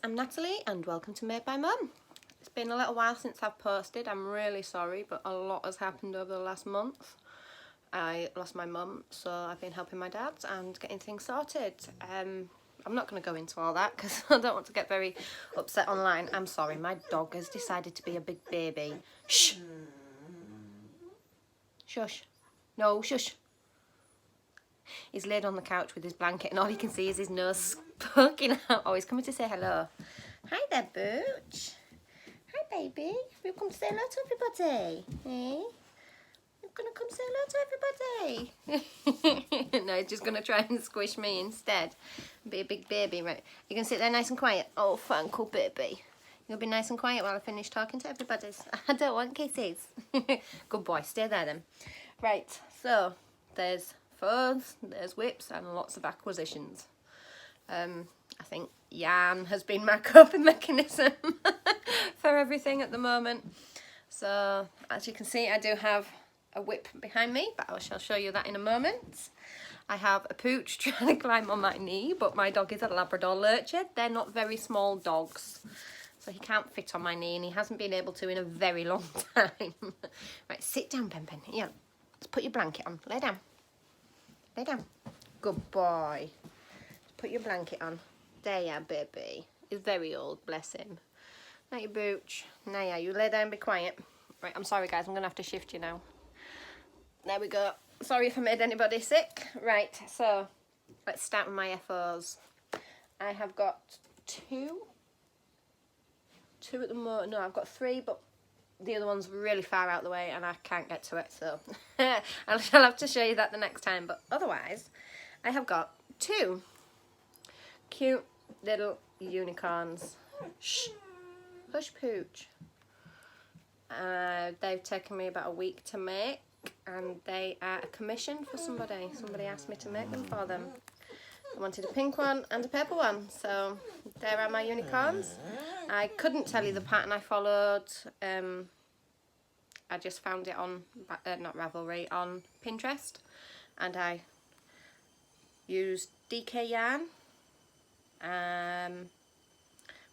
I'm Natalie and welcome to Made by Mum. It's been a little while since I've posted. I'm really sorry, but a lot has happened over the last month. I lost my mum, so I've been helping my dad and getting things sorted. I'm not going to go into all that because I don't want to get very upset online. I'm sorry, my dog has decided to be a big baby. Shh! Shush. No, shush. He's laid on the couch with his blanket and all you can see is his nose poking out. Oh, he's coming to say hello. Hi there, Booch. Hi, baby. You've come to say hello to everybody. Eh? You're going to come say hello to everybody. No, he's just going to try and squish me instead. Be a big baby, right? You can sit there nice and quiet. Oh, thank you, baby. You'll be nice and quiet while I finish talking to everybody. I don't want kisses. Good boy. Stay there then. Right, so there's phones, there's whips and lots of acquisitions. I think yarn has been my coping mechanism for everything at the moment. So as you can see, I do have a whip behind me, but I shall show you that in a moment. I have a pooch trying to climb on my knee, but my dog is a Labrador lurcher. They're not very small dogs, so he can't fit on my knee and he hasn't been able to in a very long time. Right, sit down, Pen. Yeah, let's put your blanket on. Lay down. Lay down. Good boy. Put your blanket on. There you are, baby. He's very old, bless him. Now you Booch. Now yeah, you lay down, be quiet. Right, I'm sorry guys, I'm going to have to shift you now. There we go. Sorry if I made anybody sick. Right, so let's start with my FOs. I have got two at the moment. No, I've got three, but the other one's really far out the way and I can't get to it, so I'll have to show you that the next time. But otherwise, I have got two cute little unicorns. Shh, hush, Pooch. They've taken me about a week to make and they are a commission for somebody. Somebody asked me to make them for them. I wanted a pink one and a purple one, so there are my unicorns. I couldn't tell you the pattern I followed. I just found it on, not Ravelry, on Pinterest, and I used DK yarn. I'm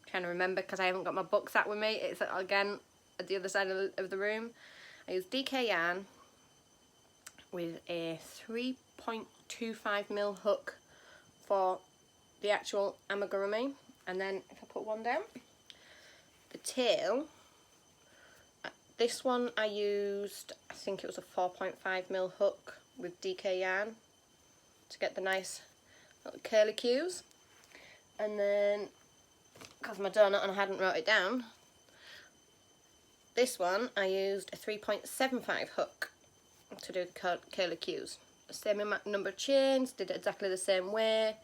trying to remember because I haven't got my book sat with me. It's again at the other side of the room. I used DK yarn with a 3.25mm hook for the actual amigurumi, and then if I put one down, the tail, this one I used, I think it was a 4.5mm hook with DK yarn to get the nice little curly cues. And then, because my donut and I hadn't wrote it down, this one I used a 3.75 hook to do the curly cues. Same number of chains, did it exactly the same way.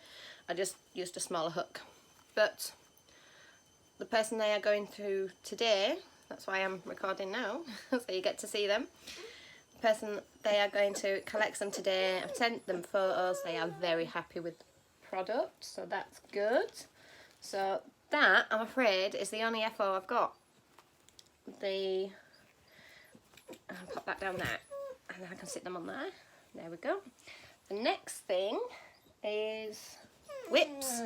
I just used a smaller hook. But the person they are going to today, that's why I'm recording now, so you get to see them. The person they are going to collect them today, I've sent them photos, they are very happy with the product, so that's good. So that, I'm afraid, is the only FO I've got. I'll pop that down there, and then I can sit them on there. There we go. The next thing is whips.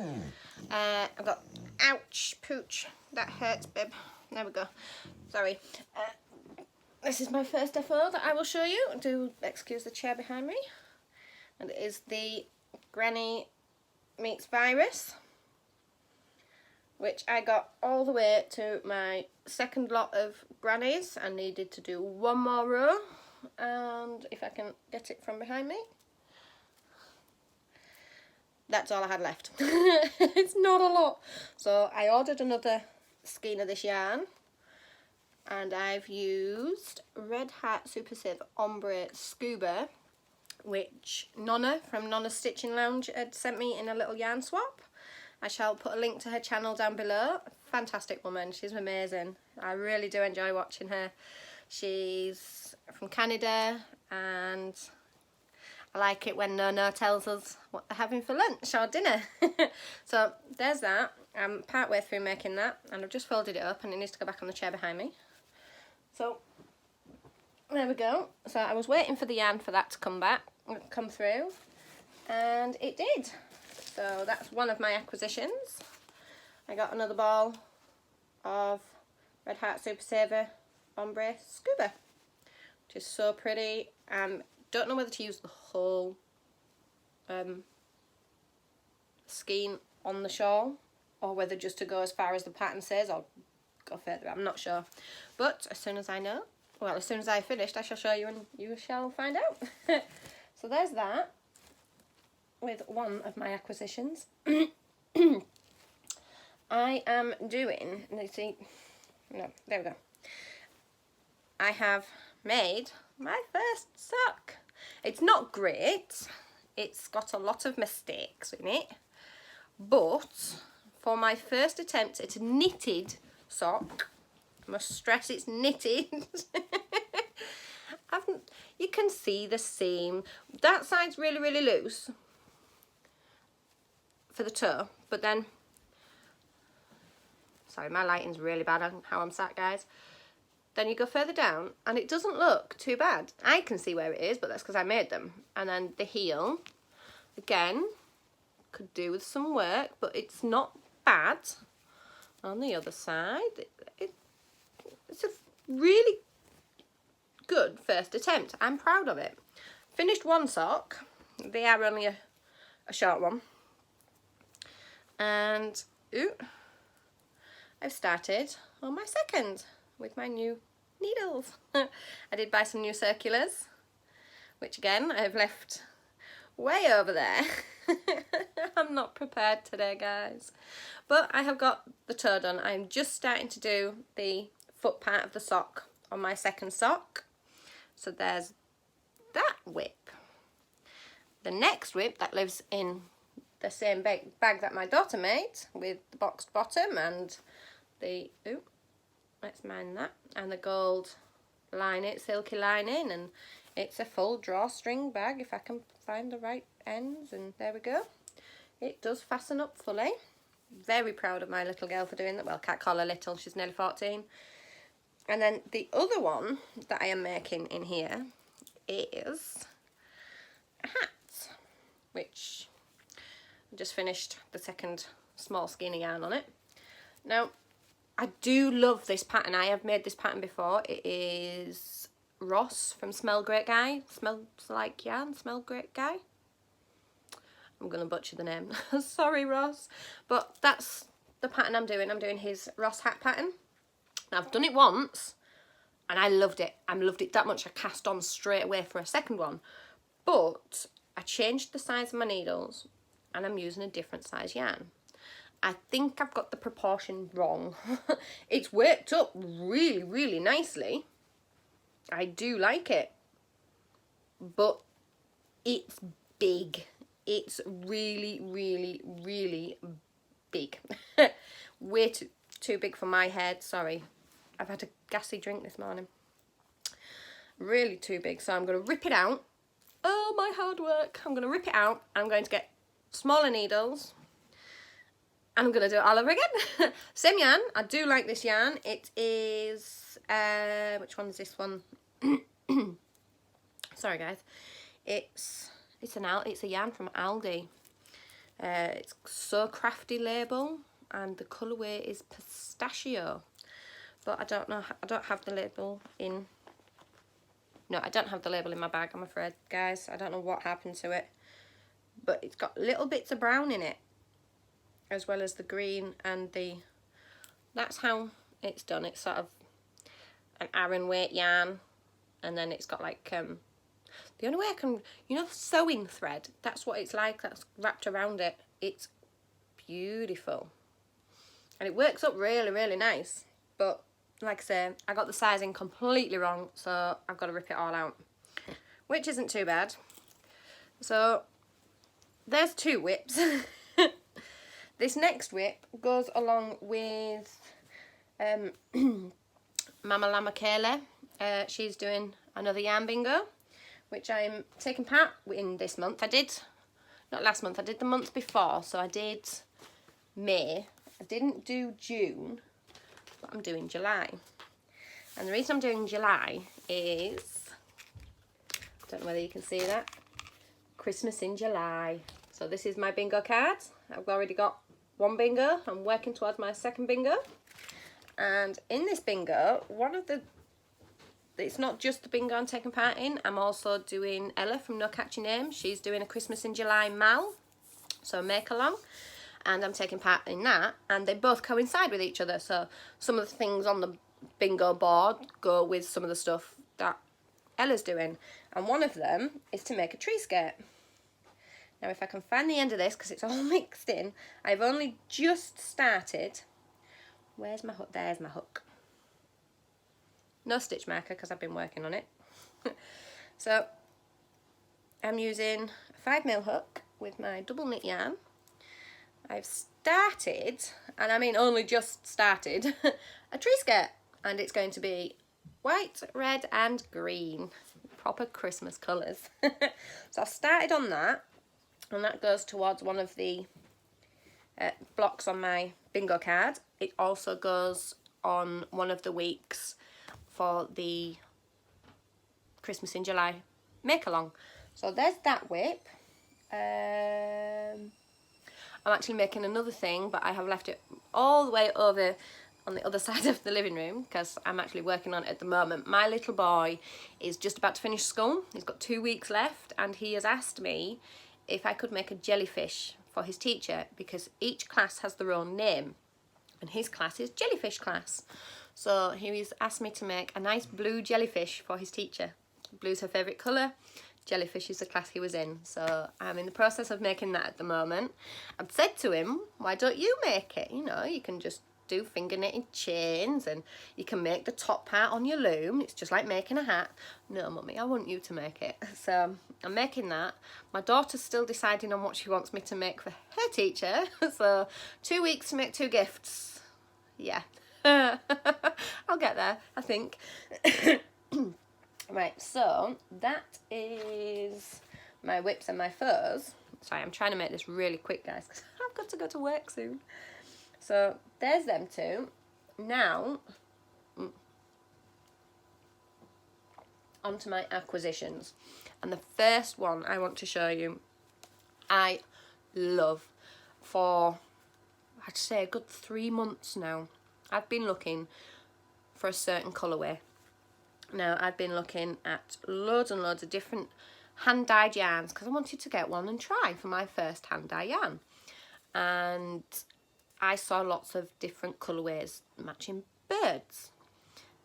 I've got, ouch, Pooch, that hurts, babe. There we go. Sorry. This is my first FO that I will show you. Do excuse the chair behind me. And it is the Granny Meets Virus, which I got all the way to my second lot of grannies. I needed to do one more row, and if I can get it from behind me, that's all I had left. It's not a lot. So I ordered another skein of this yarn, and I've used Red Hat Super Sieve Ombre Scuba, which Nonna from Nonna's Stitching Lounge had sent me in a little yarn swap. I shall put a link to her channel down below. Fantastic woman, she's amazing. I really do enjoy watching her. She's from Canada and I like it when Nonna tells us what they're having for lunch or dinner. So there's that. I'm part way through making that and I've just folded it up and it needs to go back on the chair behind me. So there we go. So I was waiting for the yarn for that to come through, and it did. So that's one of my acquisitions. I got another ball of Red Heart Super Saver Ombre Scuba, which is so pretty. Don't know whether to use the whole skein on the shawl or whether just to go as far as the pattern says or go further. I'm not sure, but as soon as I know, well, as soon as I've finished, I shall show you and you shall find out. So there's that with one of my acquisitions. I am doing, let's see, no, there we go. I have made my first sock. It's not great. It's got a lot of mistakes in it. But for my first attempt at a knitted sock, I must stress it's knitted. You can see the seam. That side's really, really loose for the toe, but then, sorry, my lighting's really bad on how I'm sat, guys. Then you go further down and it doesn't look too bad. I can see where it is, but that's because I made them. And then the heel, again, could do with some work, but it's not bad. On the other side, it's a really good first attempt. I'm proud of it. Finished one sock. They are only a short one. And, ooh, I've started on my second with my new needles. I did buy some new circulars, which again I've left way over there. I'm not prepared today, guys, but I have got the toe done. I'm just starting to do the foot part of the sock on my second sock. So there's that whip. The next whip that lives in the same bag that my daughter made with the boxed bottom and the, ooh, let's mind that, and the gold lining, silky lining, and it's a full drawstring bag if I can find the right ends, and there we go. It does fasten up fully. Very proud of my little girl for doing that. Well, can't call her little, she's nearly 14. And then the other one that I am making in here is a hat, which I just finished the second small skein of yarn on it. Now, I do love this pattern. I have made this pattern before. It is Ross from Smell Great Guy. Smells like yarn, Smell Great Guy. I'm going to butcher the name. Sorry, Ross. But that's the pattern I'm doing. I'm doing his Ross hat pattern. Now, I've done it once and I loved it. I loved it that much I cast on straight away for a second one. But I changed the size of my needles and I'm using a different size yarn. I think I've got the proportion wrong. It's worked up really, really nicely. I do like it. But it's big. It's really, really, really big. Way too big for my head. Sorry. I've had a gassy drink this morning. Really too big. So I'm going to rip it out. Oh, my hard work. I'm going to rip it out. I'm going to get smaller needles. And I'm going to do it all over again. Same yarn. I do like this yarn. It is, which one is this one? Sorry, guys. It's a yarn from Aldi. It's So Crafty label, and the colourway is pistachio. But I don't know. I don't have the label in. No, I don't have the label in my bag, I'm afraid, guys. I don't know what happened to it. But it's got little bits of brown in it, as well as the green and the, that's how it's done. It's sort of an Aran weight yarn, and then it's got like, the only way I can, you know, sewing thread, that's what it's like, that's wrapped around it. It's beautiful. And it works up really, really nice. But like I say, I got the sizing completely wrong, so I've got to rip it all out, which isn't too bad. So there's two whips. This next whip goes along with Mama Lama Kayla. She's doing another yarn bingo, which I'm taking part in this month. I did, not last month, I did the month before. So I did May. I didn't do June, but I'm doing July. And the reason I'm doing July is, I don't know whether you can see that, Christmas in July. So this is my bingo card. I've already got one bingo. I'm working towards my second bingo. And in this bingo, it's not just the bingo I'm taking part in. I'm also doing Ella from No Catchy Name. She's doing a Christmas in July Mal, so make along. And I'm taking part in that. And they both coincide with each other. So some of the things on the bingo board go with some of the stuff that Ella's doing. And one of them is to make a treescape. Now if I can find the end of this, because it's all mixed in, I've only just started. Where's my hook? There's my hook. No stitch marker because I've been working on it. So I'm using a 5mm hook with my double knit yarn. I've started, and I mean only just started, a treescape, and it's going to be white, red and green. Proper Christmas colours. So I've started on that, and that goes towards one of the blocks on my bingo card. It also goes on one of the weeks for the Christmas in July make along. So there's that whip. I'm actually making another thing, but I have left it all the way over on the other side of the living room because I'm actually working on it at the moment. My little boy is just about to finish school. He's got 2 weeks left, and he has asked me if I could make a jellyfish for his teacher, because each class has their own name, and his class is jellyfish class. So he's asked me to make a nice blue jellyfish for his teacher. Blue's her favourite colour. Jellyfish is the class he was in. So I'm in the process of making that at the moment. I've said to him, why don't you make it? You know, you can just do finger knitting chains, and you can make the top part on your loom. It's just like making a hat. No, mummy, I want you to make it. So I'm making that. My daughter's still deciding on what she wants me to make for her teacher. So 2 weeks to make 2 gifts. Yeah. I'll get there, I think. Right, so that is my whips and my furs. Sorry, I'm trying to make this really quick, guys, because I've got to go to work soon. So there's them two. Now, onto my acquisitions. And the first one I want to show you, I love for, I'd say, a good 3 months now. I've been looking for a certain colourway. Now, I've been looking at loads and loads of different hand-dyed yarns because I wanted to get one and try for my first hand-dye yarn. And I saw lots of different colourways matching birds.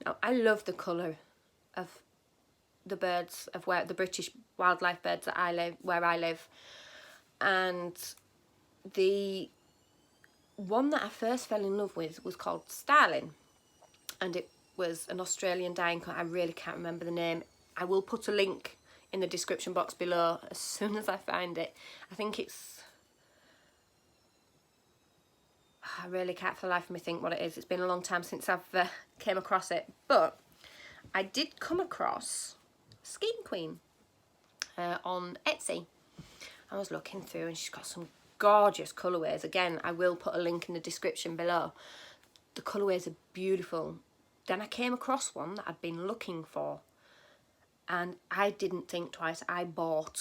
Now, I love the colour of the birds, of where the British wildlife birds that I live, where I live. And the one that I first fell in love with was called Starling. And it was an Australian dyeing company. I really can't remember the name. I will put a link in the description box below as soon as I find it. I think it's, I really can't for the life of me think what it is. It's been a long time since I've came across it, but I did come across Skein Queen on Etsy. I was looking through, and she's got some gorgeous colourways. Again, I will put a link in the description below. The colourways are beautiful. Then I came across one that I'd been looking for, and I didn't think twice. I bought.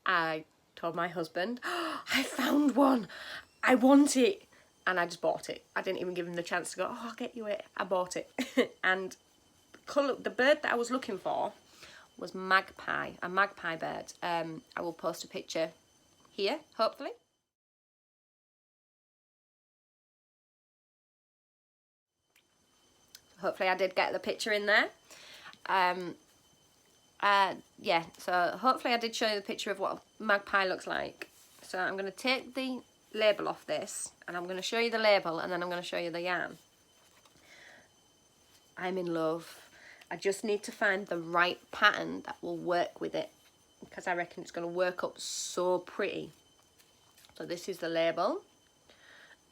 I told my husband, oh, I found one. I want it. And I just bought it. I didn't even give him the chance to go, oh, I'll get you it. I bought it. And the bird that I was looking for was magpie, a magpie bird. I will post a picture here, hopefully. Hopefully I did get the picture in there. Yeah, so hopefully I did show you the picture of what a magpie looks like. So I'm going to take the label off this, and I'm going to show you the label, and then I'm going to show you the yarn. I'm in love. I just need to find the right pattern that will work with it, because I reckon it's going to work up so pretty. So this is the label.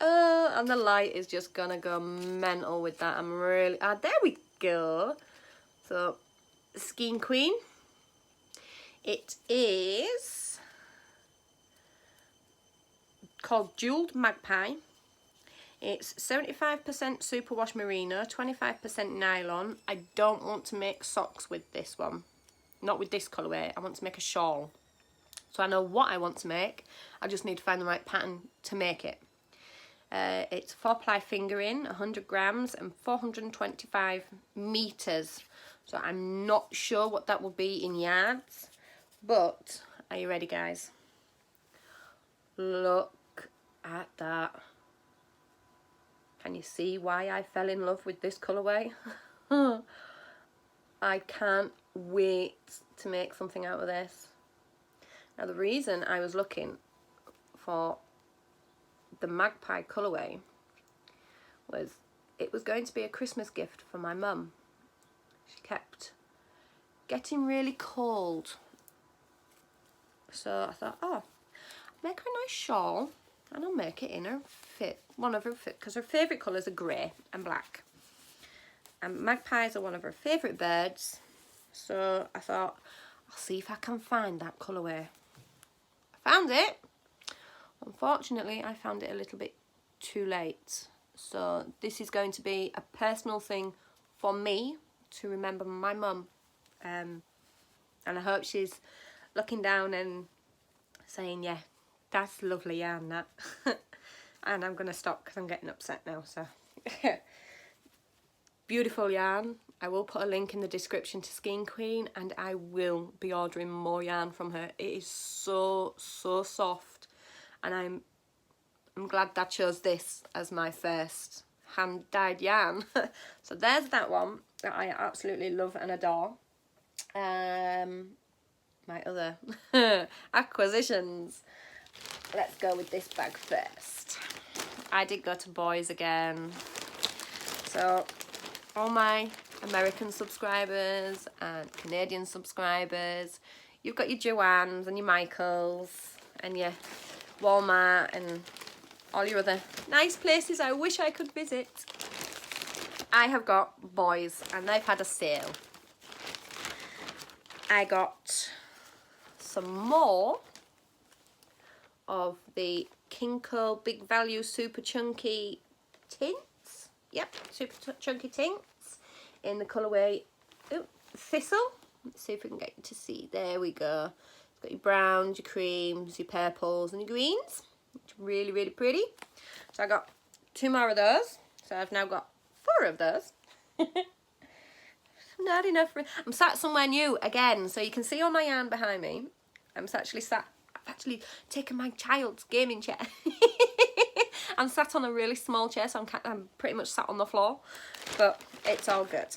And the light is just gonna go mental with that. I'm really, there we go. So, Skein Queen. It is called Jeweled Magpie. It's 75% superwash merino, 25% nylon. I don't want to make socks with this one. Not with this colourway. I want to make a shawl. So I know what I want to make. I just need to find the right pattern to make it. It's 4-ply fingering, 100 grams and 425 meters. So I'm not sure what that will be in yards, but are you ready, guys? Look at that. Can you see why I fell in love with this colourway? I can't wait to make something out of this. Now the reason I was looking for the magpie colourway was it was going to be a Christmas gift for my mum. She kept getting really cold. So I thought, oh, make her a nice shawl and I'll make it in her fit, one of her fit, because her favourite colours are grey and black. And magpies are one of her favourite birds. So I thought, I'll see if I can find that colourway. I found it. Unfortunately, I found it a little bit too late. So this is going to be a personal thing for me to remember my mum. And I hope she's looking down and saying, yeah, that's lovely yarn, that. And I'm going to stop because I'm getting upset now. So beautiful yarn. I will put a link in the description to Skein Queen, and I will be ordering more yarn from her. It is so soft, and I'm glad Dad chose this as my first hand dyed yarn. So there's that one that I absolutely love and adore. My other acquisitions. Let's go with this bag first. I did go to Boys again. So all my American subscribers and Canadian subscribers, you've got your Joannes and your Michaels and your Walmart and all your other nice places I wish I could visit. I have got Boys and they've had a sale. I got some more of the Kinko Big Value Super Chunky tints. Yep, super chunky tints in the colourway Thistle. Let's see if we can get you to see. There we go. It's got your browns, your creams, your purples and your greens. It's really pretty. So I got 2 more of those. So I've now got 4 of those. Not enough. I'm sat somewhere new again, so you can see all my yarn behind me. I've actually taken my child's gaming chair. I'm sat on a really small chair, so I'm pretty much sat on the floor, but it's all good.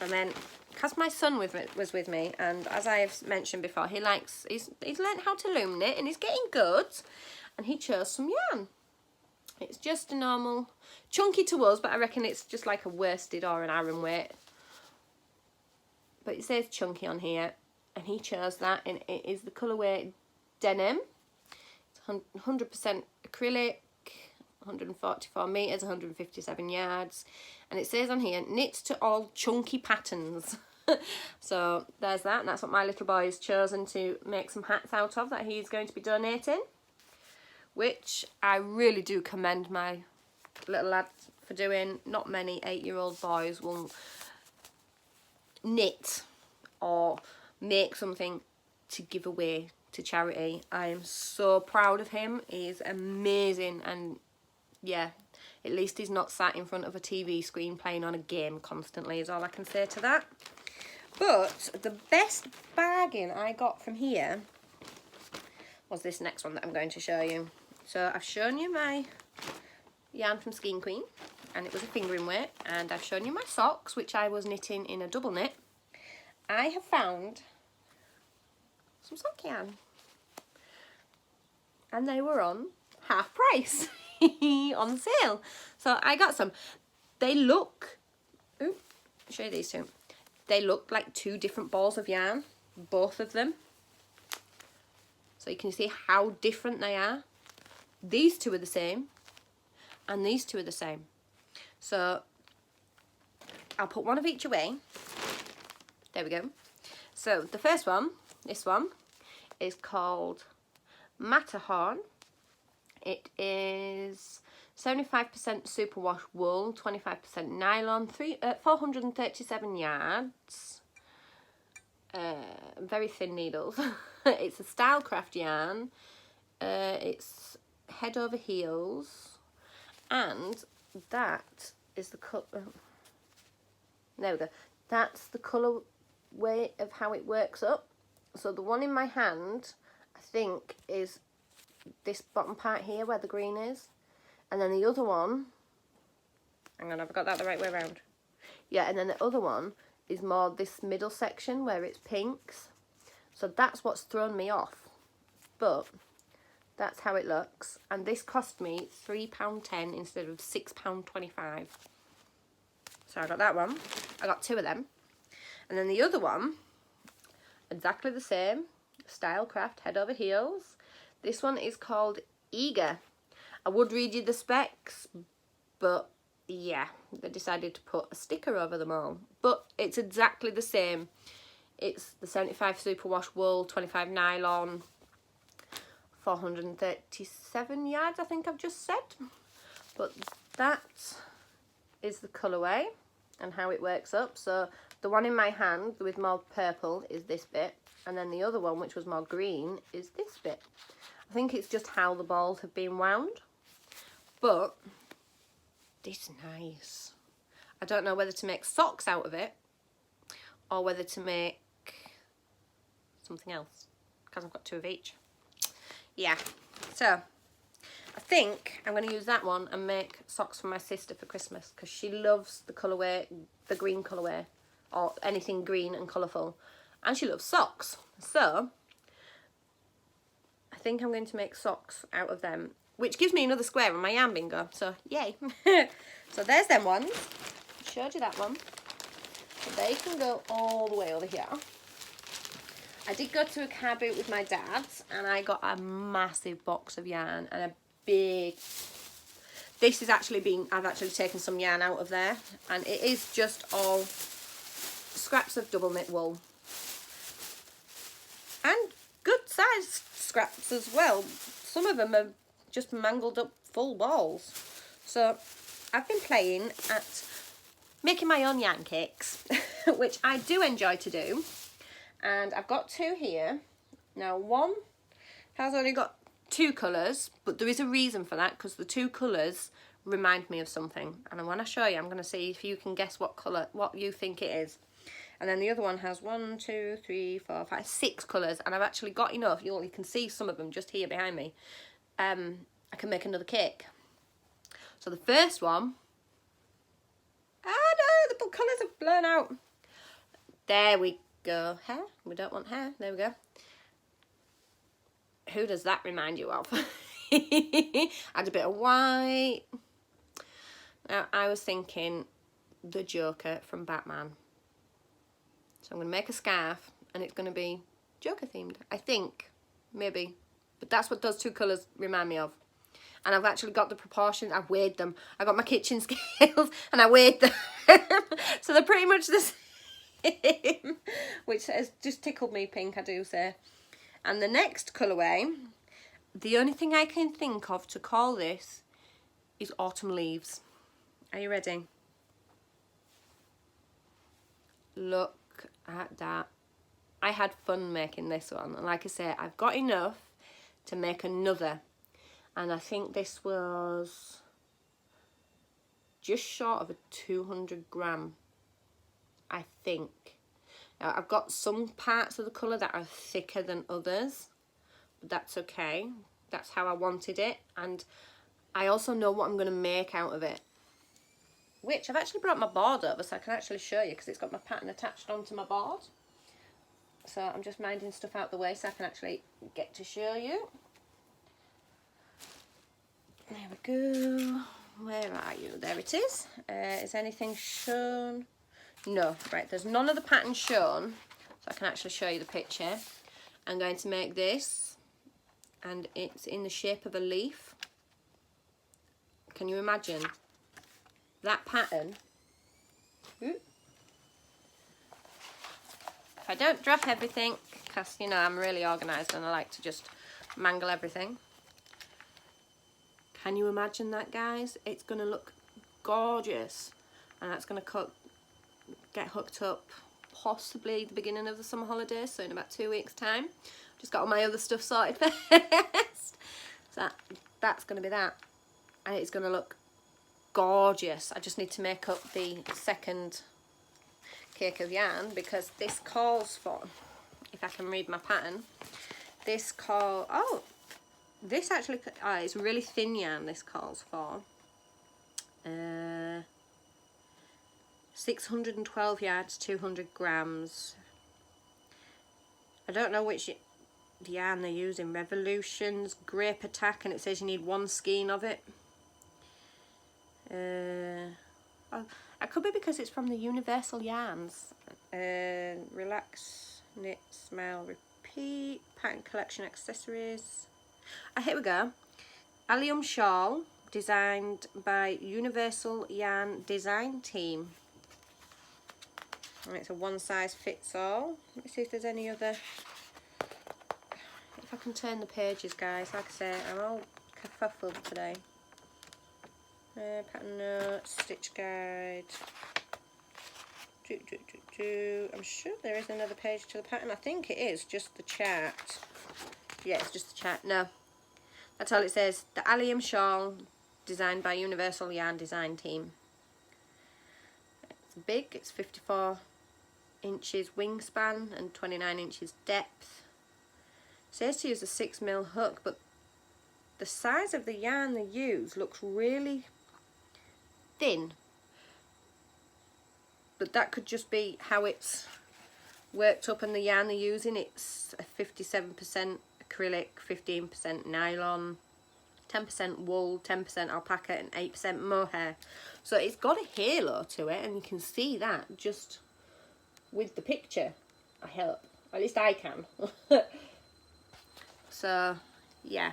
And then, because my son was with me, and as I've mentioned before, he's learned how to loom knit, and he's getting good, and he chose some yarn. It's just a normal, chunky to us, but I reckon it's just like a worsted or an Aran weight. But it says chunky on here, and he chose that, and it is the colourway Denim. It's 100% acrylic, 144 metres, 157 yards, and it says on here, knit to all chunky patterns. So there's that, and that's what my little boy has chosen to make some hats out of that he's going to be donating, which I really do commend my little lad for doing. Not many 8-year-old boys will knit or make something to give away to charity. I am so proud of him. He's amazing, and yeah, at least he's not sat in front of a TV screen playing on a game constantly, is all I can say to that. But the best bargain I got from here was this next one that I'm going to show you. So I've shown you my yarn from Skein Queen, and it was a fingering weight, and I've shown you my socks, which I was knitting in a double knit. I have found some sock yarn, and they were on half price on sale. So I got some. They look, ooh, I'll show you these two. They look like 2 different balls of yarn, both of them. So you can see how different they are. These 2 are the same, and these 2 are the same. So I'll put one of each away. There we go. So the first one, this one, is called Matterhorn. It is 75% superwash wool, 25% nylon, 437 yards. Very thin needles. It's a Stylecraft yarn. It's head over heels, and that is the cut. There we go. That's the colour way of how it works up. So the one in my hand, I think, is this bottom part here where the green is, and then the other one, hang on, have I got that the right way around? Yeah, and then the other one is more this middle section where it's pinks. So that's what's thrown me off, but that's how it looks. And this cost me £3.10 instead of £6.25. So I got that one. I got 2 of them. And then the other one, exactly the same, Stylecraft head over heels. This one is called Eager. I would read you the specs, but yeah, they decided to put a sticker over them all. But it's exactly the same. It's the 75 superwash wool, 25 nylon, 437 yards, I think I've just said. But that is the colourway and how it works up. So the one in my hand with more purple is this bit, and then the other one, which was more green, is this bit. I think it's just how the balls have been wound, but this is nice. I don't know whether to make socks out of it or whether to make something else, because I've got 2 of each. Yeah, so I think I'm going to use that one and make socks for my sister for Christmas, because she loves the colourway, the green colourway, or anything green and colourful, and she loves socks. So I think I'm going to make socks out of them, which gives me another square on my yarn bingo, so yay. So there's them ones. I showed you that one. So they can go all the way over here. I did go to a car boot with my dad's, and I got a massive box of yarn and a big... This is actually being... I've actually taken some yarn out of there, and it is just all scraps of double knit wool. And good sized scraps as well. Some of them are just mangled up full balls. So I've been playing at making my own yarn cakes, which I do enjoy to do. And I've got 2 here. Now one has only got 2 colours, but there is a reason for that, because the 2 colours remind me of something. And when I show you, I'm going to see if you can guess what colour, what you think it is. And then the other one has 1, 2, 3, 4, 5, 6 colours, and I've actually got enough. You can see some of them just here behind me. I can make another cake. So the first one, oh no, the colours have blown out. There we go. Hair? We don't want hair. There we go. Who does that remind you of? Add a bit of white. Now I was thinking the Joker from Batman. So I'm going to make a scarf, and it's going to be Joker themed, I think, maybe. But that's what those 2 colours remind me of. And I've actually got the proportions, I've weighed them. I got my kitchen scales and I weighed them. So they're pretty much the same, which has just tickled me pink, I do say. And the next colourway, the only thing I can think of to call this is Autumn Leaves. Are you ready? Look at that. I had fun making this one, and like I say, I've got enough to make another, and I think this was just short of a 200 gram, I think. Now I've got some parts of the colour that are thicker than others, but that's okay. That's how I wanted it, and I also know what I'm going to make out of it, which I've actually brought my board over so I can actually show you, because it's got my pattern attached onto my board. So I'm just minding stuff out the way so I can actually get to show you. There we go. Where are you? There it is. Is anything shown? No. Right, there's none of the pattern shown, so I can actually show you the picture. I'm going to make this, and it's in the shape of a leaf. Can you imagine that pattern? Ooh. If I don't drop everything, because you know I'm really organised and I like to just mangle everything. Can you imagine that, guys? It's going to look gorgeous, and that's going to get hooked up possibly the beginning of the summer holidays, so in about 2 weeks time. Just got all my other stuff sorted first. So that's going to be that. And it's going to look gorgeous. I just need to make up the second cake of yarn because this calls for, if I can read my pattern, this actually, it's really thin yarn this calls for. 612 yards, 200 grams. I don't know which yarn they're using. Revolutions, Grape Attack, and it says you need 1 skein of it. It could be because it's from the Universal Yarns. Relax, Knit, Smile, Repeat, Pattern Collection Accessories. Here we go. Allium Shawl, designed by Universal Yarn Design Team. And it's a one size fits all. Let me see if there's any other. If I can turn the pages, guys. Like I say, I'm all kerfuffled today. Pattern notes, stitch guide. I'm sure there is another page to the pattern. I think it is just the chart. Yeah, it's just the chart. No, that's all it says. The Allium Shawl, designed by Universal Yarn Design Team. It's big. It's 54 inches wingspan and 29 inches depth. It says to use a 6mm hook, but the size of the yarn they use looks really thin. But that could just be how it's worked up, and the yarn they're using, it's a 57% acrylic, 15% nylon, 10% wool, 10% alpaca and 8% mohair. So it's got a halo to it, and you can see that just with the picture, I hope. At least I can. So yeah,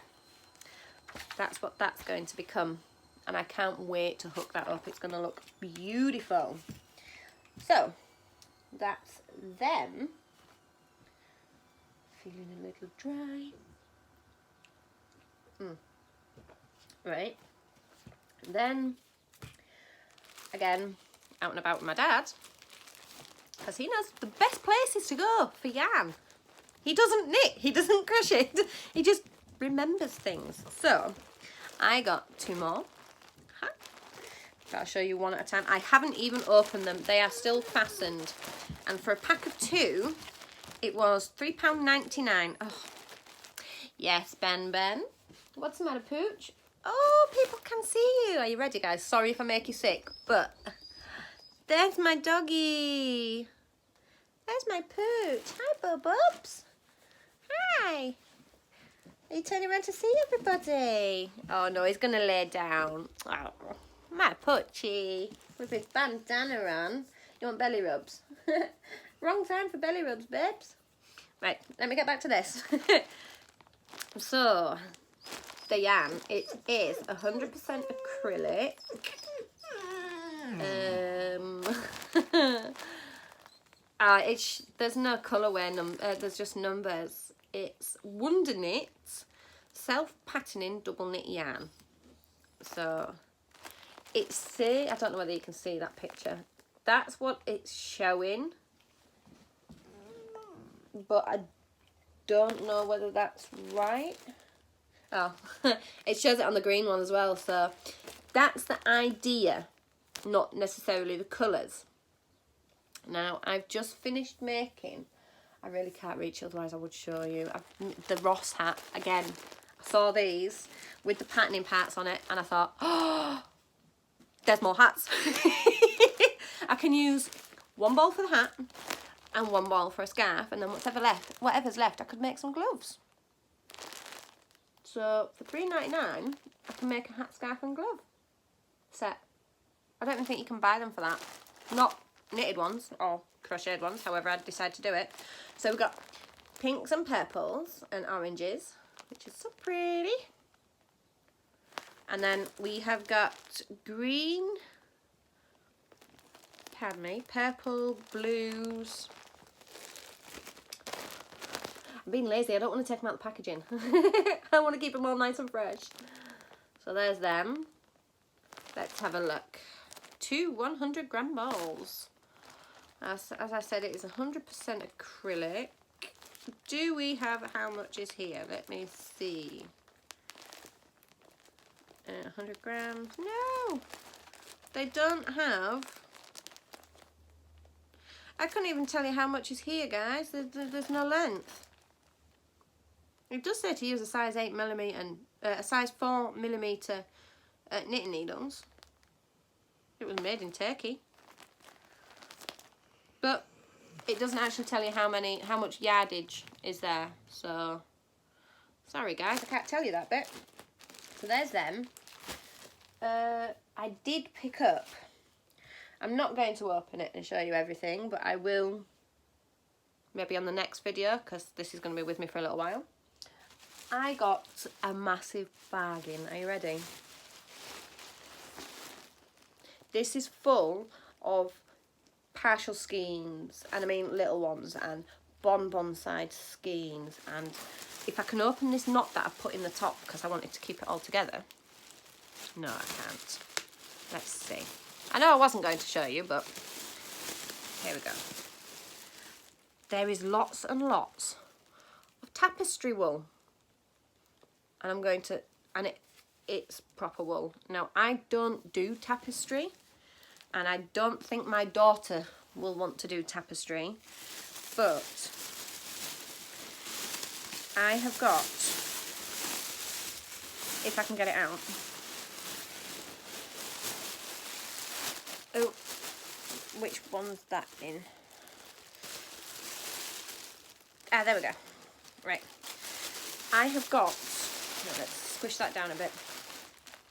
that's what that's going to become, and I can't wait to hook that up. It's going to look beautiful. So that's them. Feeling a little dry. Right. Then again, out and about with my dad, because he knows the best places to go for yarn. He doesn't knit, he doesn't crochet, he just remembers things. So I got 2 more. I'll show you one at a time. I haven't even opened them. They are still fastened. And for a pack of 2, it was £3.99. Oh, yes, Ben. What's the matter, Pooch? Oh, people can see you. Are you ready, guys? Sorry if I make you sick, but there's my doggy. There's my Pooch. Hi, Bubs. Hi. Are you turning around to see everybody? Oh, no, he's going to lay down. Oh, my Poochie. With his bandana on. You want belly rubs? Wrong time for belly rubs, babes. Right, let me get back to this. So, the yarn, it is 100% acrylic. There's no colourway, there's just numbers. It's Wonder Knit self-patterning double knit yarn. So it's I don't know whether you can see that picture. That's what it's showing, but I don't know whether that's right. Oh, it shows it on the green one as well. So that's the idea, not necessarily the colours. Now I've just finished making, I really can't reach, otherwise I would show you, the Ross hat. Again, I saw these with the patterning parts on it and I thought, oh, there's more hats. I can use 1 ball for the hat and 1 ball for a scarf, and then whatever's left I could make some gloves. So for £3.99 I can make a hat, scarf and glove set. I don't even think you can buy them for that. Not knitted ones or crocheted ones, however I decide to do it. So we've got pinks and purples and oranges, which is so pretty. And then we have got green, purple, blues. I'm being lazy, I don't want to take them out of the packaging. I want to keep them all nice and fresh. So there's them. Let's have a look. 2 100-gram balls. As I said, it is 100% acrylic. do we have, how much is here? Let me see. 100 grams. No, they don't have. I couldn't even tell you how much is here, guys. There's no length. It does say to use a size 8mm and a size 4mm knitting needles. It was made in Turkey, but it doesn't actually tell you how much yardage is there. So sorry, guys, I can't tell you that bit. So there's them. I did pick up. I'm not going to open it and show you everything, but I will maybe on the next video, because this is going to be with me for a little while. I got a massive bargain. Are you ready? This is full of partial skeins, and I mean little ones, and bonbon side skeins. And if I can open this knot that I've put in the top, because I wanted to keep it all together. No, I can't. Let's see. I know I wasn't going to show you, but here we go. There is lots and lots of tapestry wool. And I'm going to, and it's proper wool. Now, I don't do tapestry, and I don't think my daughter will want to do tapestry, but I have got, if I can get it out. Oh, which one's that in? Ah, there we go. Right. I have got, let's squish that down a bit.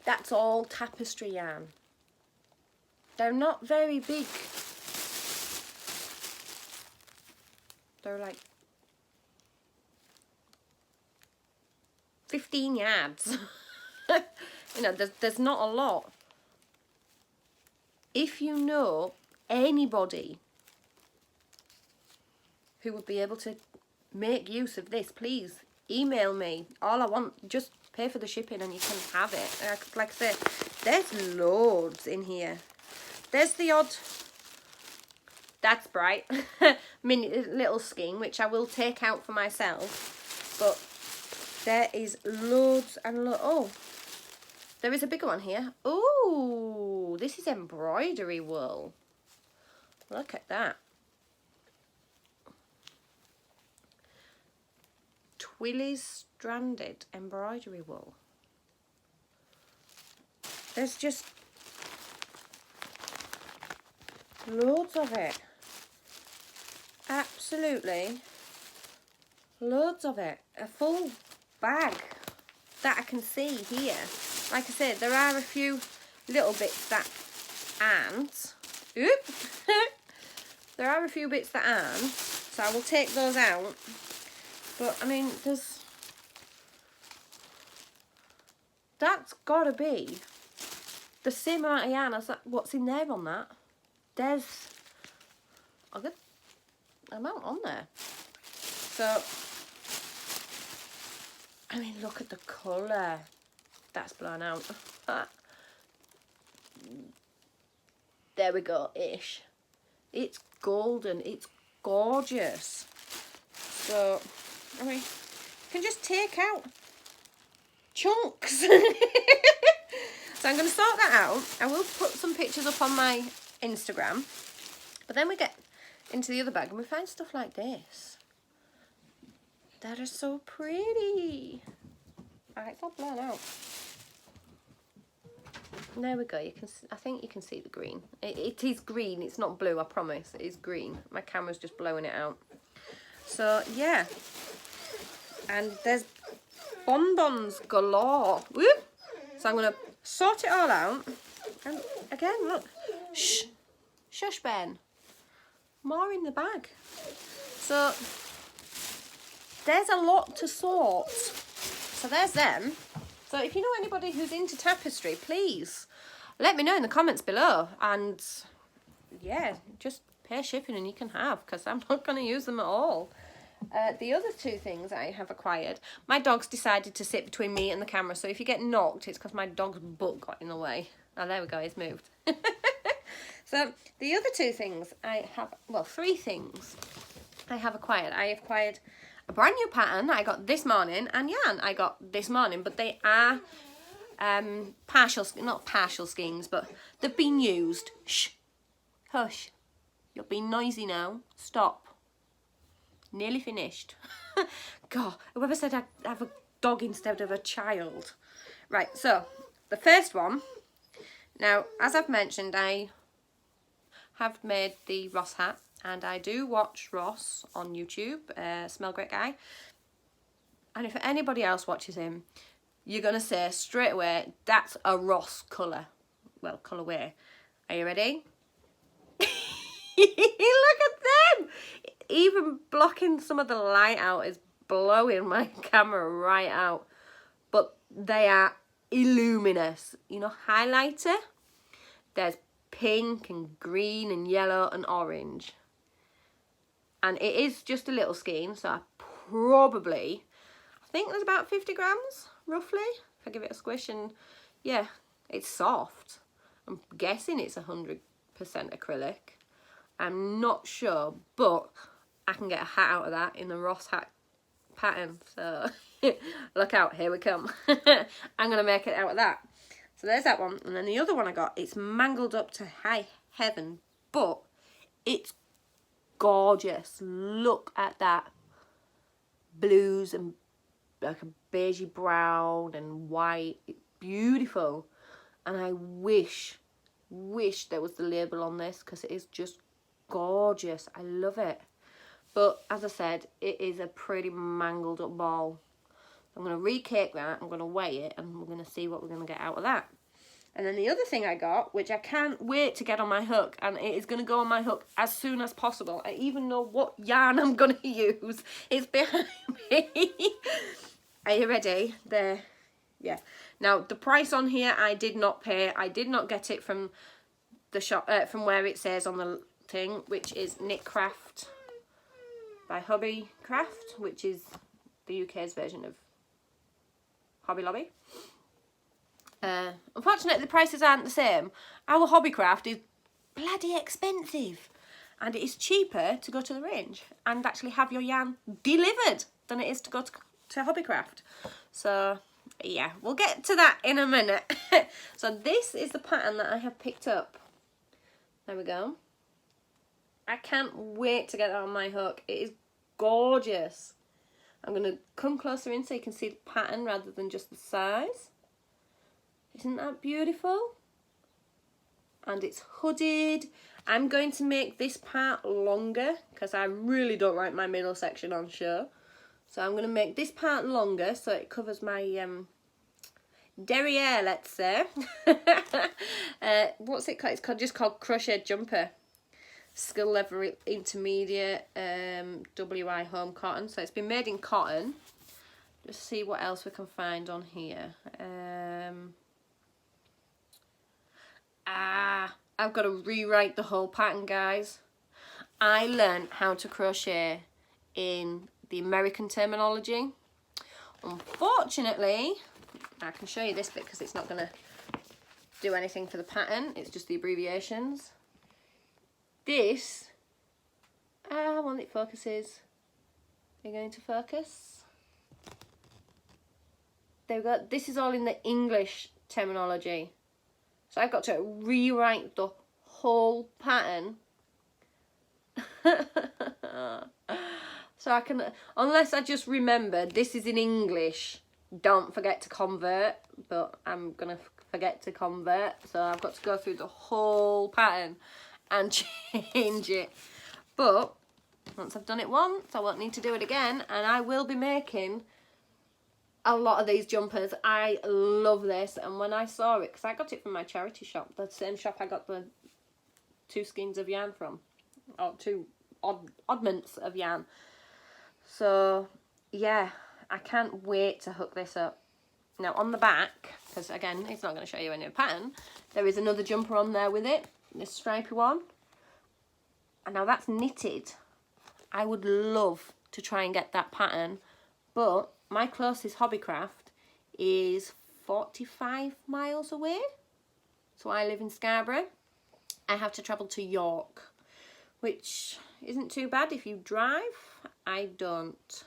That's all tapestry yarn. They're not very big. They're like 15 yards. You know, there's not a lot. If you know anybody who would be able to make use of this, please email me. All I want, just pay for the shipping and you can have it. Like I said, there's loads in here. There's the odd, that's bright, mini little skein, which I will take out for myself. But there is loads and loads. Oh, there is a bigger one here. Oh, this is embroidery wool. Look at that. Twilly's stranded embroidery wool. There's just loads of it. Absolutely loads of it. A full bag that I can see here. Like I said, there are a few little bits that aren't. Oop! There are a few bits that aren't, so I will take those out. But, I mean, that's got to be the same amount of yarn as what's in there on that. There's a good amount on there. So, I mean, look at the colour. That's blown out. There we go, ish. It's golden. It's gorgeous. So, I mean, you can just take out chunks. So I'm going to sort that out. I will put some pictures up on my Instagram. But then we get into the other bag and we find stuff like this. That is so pretty. Ah, it's all blown out. There we go. You can. I think you can see the green. It is green. It's not blue. I promise. It is green. My camera's just blowing it out. So yeah. And there's bonbons galore. Whoop. So I'm gonna sort it all out. And again, look. Shh. Shush, Ben. More in the bag. So there's a lot to sort. So there's them. So if you know anybody who's into tapestry, please let me know in the comments below. And yeah, just pay shipping and you can have, because I'm not going to use them at all. The other two things I have acquired, my dog's decided to sit between me and the camera. So if you get knocked, it's because my dog's butt got in the way. Oh, there we go, he's moved. So the other two things I have, well, three things I have acquired. I acquired a brand new pattern that I got this morning, and yarn I got this morning, but they are not partial skeins, but they've been used. Shh, hush, you're being noisy now, stop. Nearly finished. God, whoever said I'd have a dog instead of a child. Right, so the first one, now as I've mentioned, I have made the Ross hat, and I do watch Ross on YouTube, Smell Great Guy, and if anybody else watches him, you're going to say straight away, that's a Ross colour. Well, colourway. Are you ready? Look at them! Even blocking some of the light out is blowing my camera right out. But they are illuminous. You know, highlighter? There's pink and green and yellow and orange. And it is just a little skein, so I think there's about 50 grams, roughly, if I give it a squish. And yeah, it's soft. I'm guessing it's 100% acrylic. I'm not sure, but I can get a hat out of that in the Ross hat pattern. So look out, here we come. I'm going to make it out of that. So there's that one. And then the other one I got, it's mangled up to high heaven, but it's gorgeous. Look at that. Blues and like a beigey brown and white. It's beautiful. And I wish there was the label on this, because it is just gorgeous. I love it. But as I said, it is a pretty mangled up ball. I'm going to recake that, I'm going to weigh it, and we're going to see what we're going to get out of that. And then the other thing I got, which I can't wait to get on my hook, and it is going to go on my hook as soon as possible. I even know what yarn I'm going to use. It's behind me. Are you ready? There. Yeah. Now, the price on here I did not pay. I did not get it from the shop, from where it says on the thing, which is Knitcraft by Hobbycraft, which is the UK's version of Hobby Lobby. Unfortunately, the prices aren't the same. Our Hobbycraft is bloody expensive, and it is cheaper to go to the range and actually have your yarn delivered than it is to go to Hobbycraft. So yeah, we'll get to that in a minute. So this is the pattern that I have picked up. There we go. I can't wait to get that on my hook. It is gorgeous. I'm going to come closer in so you can see the pattern rather than just the size. Isn't that beautiful? And it's hooded. I'm going to make this part longer because I really don't like my middle section on show. So I'm going to make this part longer so it covers my derriere, let's say. What's it called? It's just called Crochet Jumper. Skill Level Intermediate, WI Home Cotton. So it's been made in cotton. Just see what else we can find on here. I've got to rewrite the whole pattern, guys. I learned how to crochet in the American terminology. Unfortunately, I can show you this bit because it's not going to do anything for the pattern. It's just the abbreviations. This, when it focuses, are you going to focus? There we go. This is all in the English terminology. So I've got to rewrite the whole pattern. So I can, unless I just remember this is in English, don't forget to convert, but I'm going to forget to convert. So I've got to go through the whole pattern and change it. But once I've done it once, I won't need to do it again, and I will be making a lot of these jumpers. I love this, and when I saw it, because I got it from my charity shop, the same shop I got the 2 skeins of yarn from, or 2 oddments of yarn. So yeah, I can't wait to hook this up. Now on the back, because again it's not going to show you any pattern, there is another jumper on there with it, this stripy one, and now that's knitted. I would love to try and get that pattern, but my closest Hobbycraft is 45 miles away. So I live in Scarborough. I have to travel to York, which isn't too bad if you drive. I don't.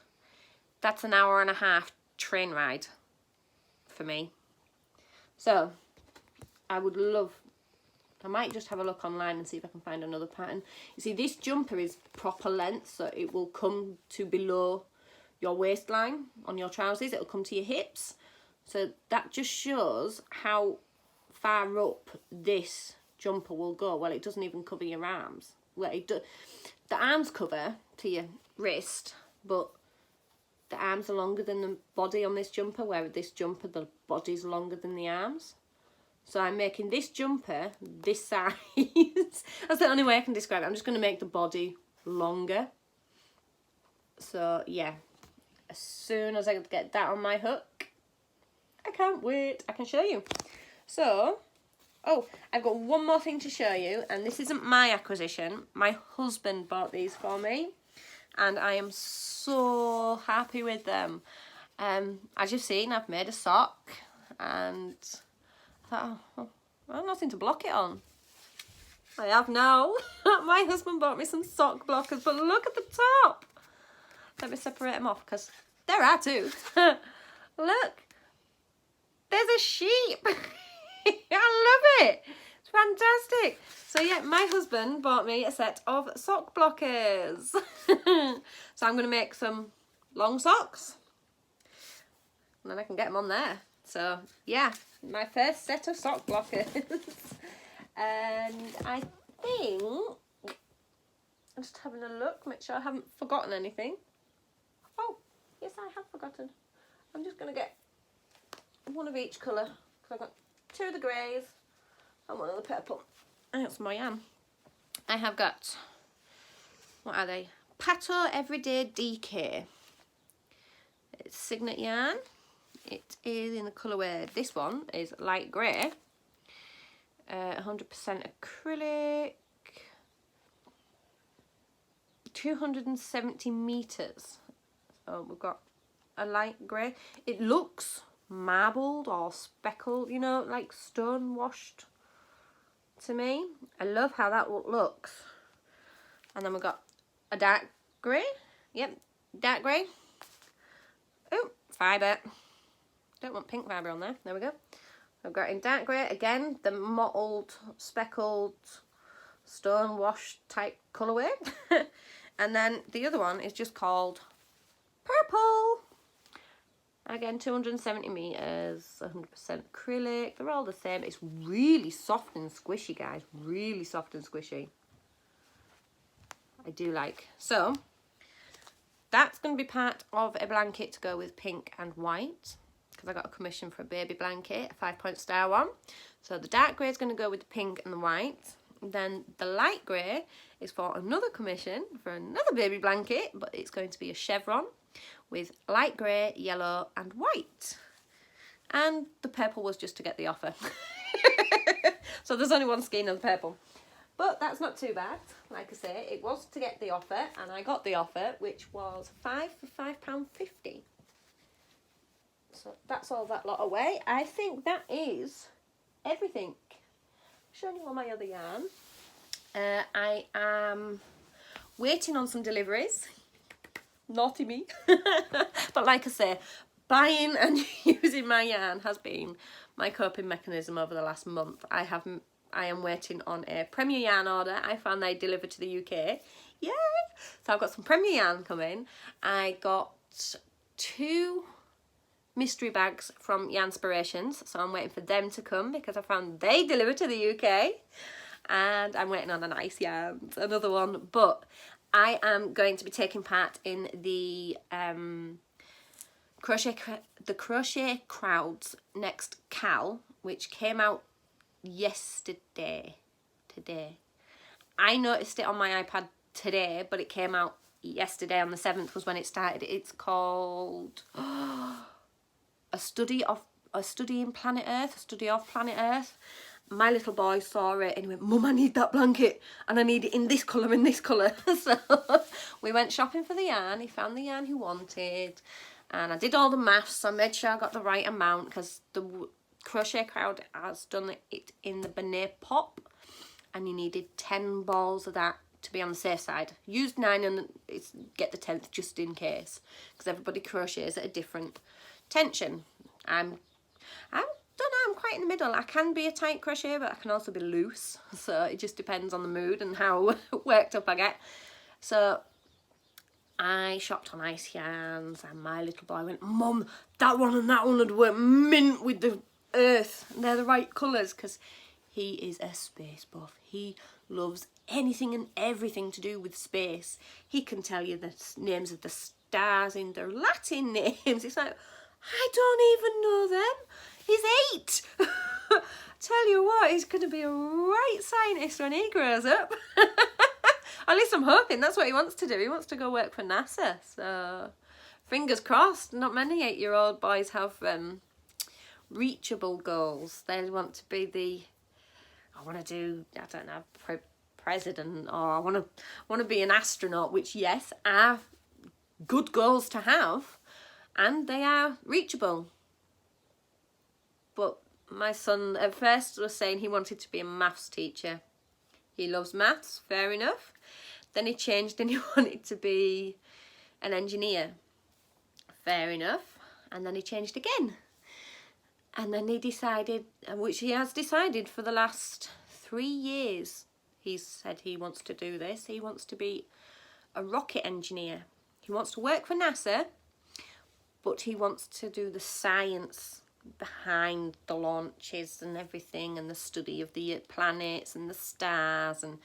that's an hour and a half train ride for me. So I would love, I might just have a look online and see if I can find another pattern. You see, this jumper is proper length, so it will come to below your waistline on your trousers. It'll come to your hips. So that just shows how far up this jumper will go. Well, it doesn't even cover your arms. Well, it do, the arms cover to your wrist, but the arms are longer than the body on this jumper, where with this jumper the body's longer than the arms. So I'm making this jumper this size. That's the only way I can describe it. I'm just going to make the body longer. So yeah, as soon as I get that on my hook, I can't wait. I can show you. So, oh, I've got one more thing to show you, and this isn't my acquisition. My husband bought these for me, and I am so happy with them. As you've seen, I've made a sock, and I thought, oh, well, nothing to block it on. I have now. My husband bought me some sock blockers, but look at the top. Let me separate them off, because there are two. Look, there's a sheep. I love it. It's fantastic. So yeah, my husband bought me a set of sock blockers. So I'm going to make some long socks, and then I can get them on there. So yeah, my first set of sock blockers. And I think, I'm just having a look, make sure I haven't forgotten anything. Oh, yes, I have forgotten. I'm just going to get one of each colour, because I've got two of the greys and one of the purple. And that's my yarn. I have got, what are they? Pato Everyday DK. It's Signet yarn. It is in the colourway, this one is light grey, 100% acrylic, 270 metres. So we've got a light grey. It looks marbled or speckled, you know, like stone washed to me. I love how that looks. And then we've got a dark grey. Yep, dark grey. Oh, fibre. Don't want pink fibre on there. There we go. I've got in dark grey again, the mottled, speckled, stone washed type colourway. And then the other one is just called purple. Again, 270 metres, 100% acrylic. They're all the same. It's really soft and squishy, guys. Really soft and squishy. I do like. So that's going to be part of a blanket to go with pink and white, because I got a commission for a baby blanket, a 5-point star one. So the dark grey is going to go with the pink and the white. Then the light grey is for another commission for another baby blanket, but it's going to be a chevron with light grey, yellow and white. And the purple was just to get the offer. So there's only one skein of the purple. But that's not too bad. Like I say, it was to get the offer, and I got the offer, which was 5 for £5.50. So that's all that lot away. I think that is everything. Showing you all my other yarn. I am waiting on some deliveries. Naughty me. But like I say, buying and using my yarn has been my coping mechanism over the last month. I am waiting on a Premier yarn order. I found they delivered to the UK. Yay! So I've got some Premier yarn coming. I got 2 mystery bags from Yarnspirations, so I'm waiting for them to come because I found they delivered to the UK. And I'm waiting on a nice yarn, another one. But I am going to be taking part in the Crochet Crowd's next Cal, which came out yesterday. I noticed it on my iPad today, but it came out yesterday on the 7th was when it started. It's called a study of Planet Earth. My little boy saw it and he went, Mum, I need that blanket and I need it in this colour, So we went shopping for the yarn. He found the yarn he wanted and I did all the maths. I made sure I got the right amount because the Crochet Crowd has done it in the Benet Pop and you needed 10 balls of that to be on the safe side. Used 9 and get the 10th just in case, because everybody crochets at a different tension. I don't know, I'm quite in the middle. I can be a tight crocheter, but I can also be loose, so it just depends on the mood and how worked up I get. So I shopped on Ice Yarns, and my little boy went, Mum, that one and that one would work mint with the earth, and they're the right colours, because he is a space buff. He loves anything and everything to do with space. He can tell you the names of the stars in their Latin names. It's like, I don't even know them. He's 8. Tell you what, he's going to be a right scientist when he grows up. At least I'm hoping that's what he wants to do. He wants to go work for NASA. So fingers crossed. Not many 8-year-old boys have reachable goals. They want to be I want to do, I don't know, president, or I want to be an astronaut, which, yes, are good goals to have, and they are reachable. But my son at first was saying he wanted to be a maths teacher. He loves maths, fair enough. Then he changed and he wanted to be an engineer, fair enough. And then he changed again. And then he decided, which he has decided for the last 3 years, he's said he wants to do this. He wants to be a rocket engineer. He wants to work for NASA, but he wants to do the science behind the launches and everything, and the study of the planets and the stars. And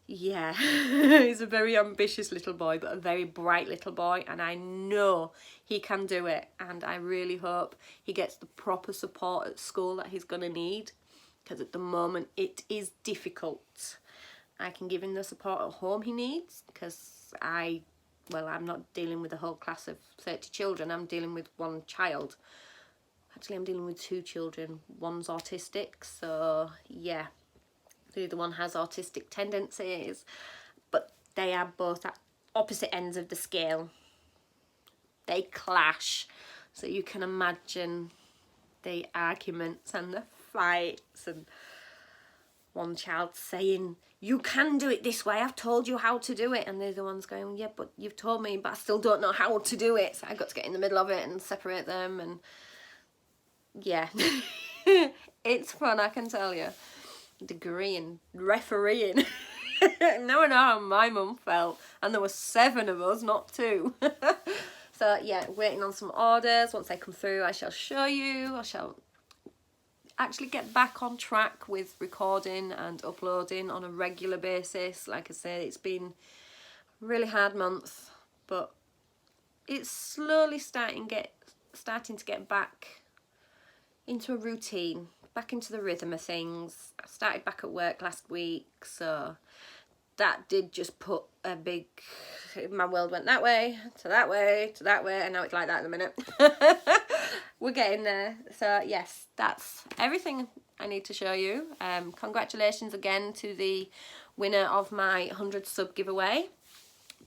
yeah, he's a very ambitious little boy, but a very bright little boy, and I know he can do it. And I really hope he gets the proper support at school that he's going to need, because at the moment it is difficult. I can give him the support at home he needs, because I'm not dealing with a whole class of 30 children. I'm dealing with one child. Actually, I'm dealing with 2 children. One's autistic, so yeah. The other one has autistic tendencies, but they are both at opposite ends of the scale. They clash, so you can imagine the arguments and the fights, and one child saying, you can do it this way, I've told you how to do it, and the other one's going, yeah, but you've told me, but I still don't know how to do it. So I've got to get in the middle of it and separate them, and yeah. It's fun, I can tell you. Degree in refereeing. Now I know how my mum felt, and there were 7 of us, not 2. So yeah, waiting on some orders. Once they come through, I shall show you. I shall actually get back on track with recording and uploading on a regular basis. Like I said, it's been a really hard month, but it's slowly starting to get back into a routine, back into the rhythm of things. I started back at work last week, so that did just put a big, my world went that way, to that way, to that way, and now it's like that at the minute. We're getting there. So yes, that's everything I need to show you. Congratulations again to the winner of my 100 sub giveaway.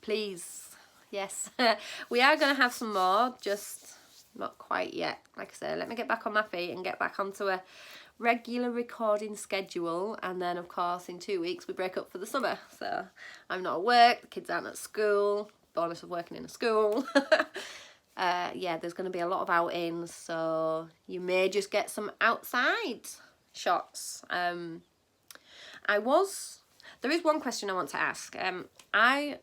Please, yes, we are going to have some more, just not quite yet. Like I said, let me get back on my feet and get back onto a regular recording schedule, and then of course in 2 weeks we break up for the summer, so I'm not at work, the kids aren't at school, bonus of working in a school. Yeah, there's going to be a lot of outings, so you may just get some outside shots. There is one question I want to ask. I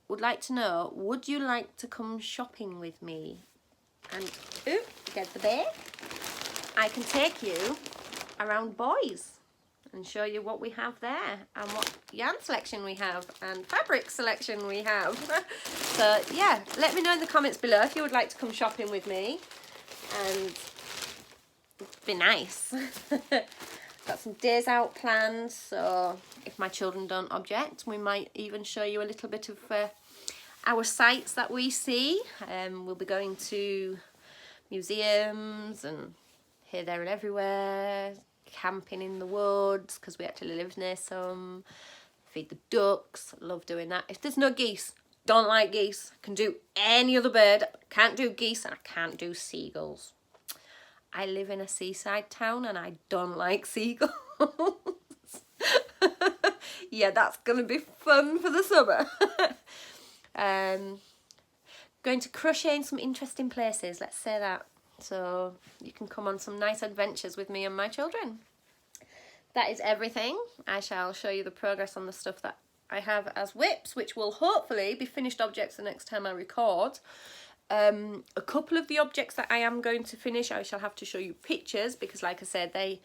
would like to know, would you like to come shopping with me? And ooh, get the bag. I can take you around Boys and show you what we have there, and what yarn selection we have and fabric selection we have. So yeah, let me know in the comments below if you would like to come shopping with me, and it'd be nice. Got some days out planned, so if my children don't object, we might even show you a little bit of our sites that we see. We'll be going to museums and here, there and everywhere, camping in the woods because we actually live near some, feed the ducks, love doing that. If there's no geese, don't like geese. Can do any other bird, can't do geese, and I can't do seagulls. I live in a seaside town and I don't like seagulls. Yeah, that's going to be fun for the summer. Going to crochet in some interesting places, let's say that. So you can come on some nice adventures with me and my children. That is everything. I shall show you the progress on the stuff that I have as whips, which will hopefully be finished objects the next time I record. A couple of the objects that I am going to finish, I shall have to show you pictures, because like I said, I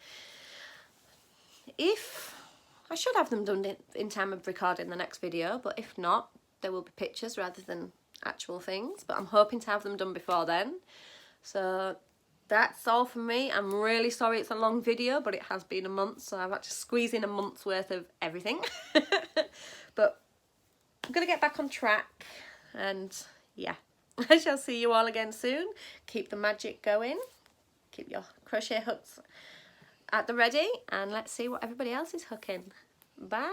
should have them done in time of recording the next video, but if not, there will be pictures rather than actual things, but I'm hoping to have them done before then. So that's all from me. I'm really sorry it's a long video, but it has been a month, so I've had to squeeze in a month's worth of everything. But I'm gonna get back on track, and yeah, I shall see you all again soon. Keep the magic going, keep your crochet hooks at the ready, and let's see what everybody else is hooking. Bye.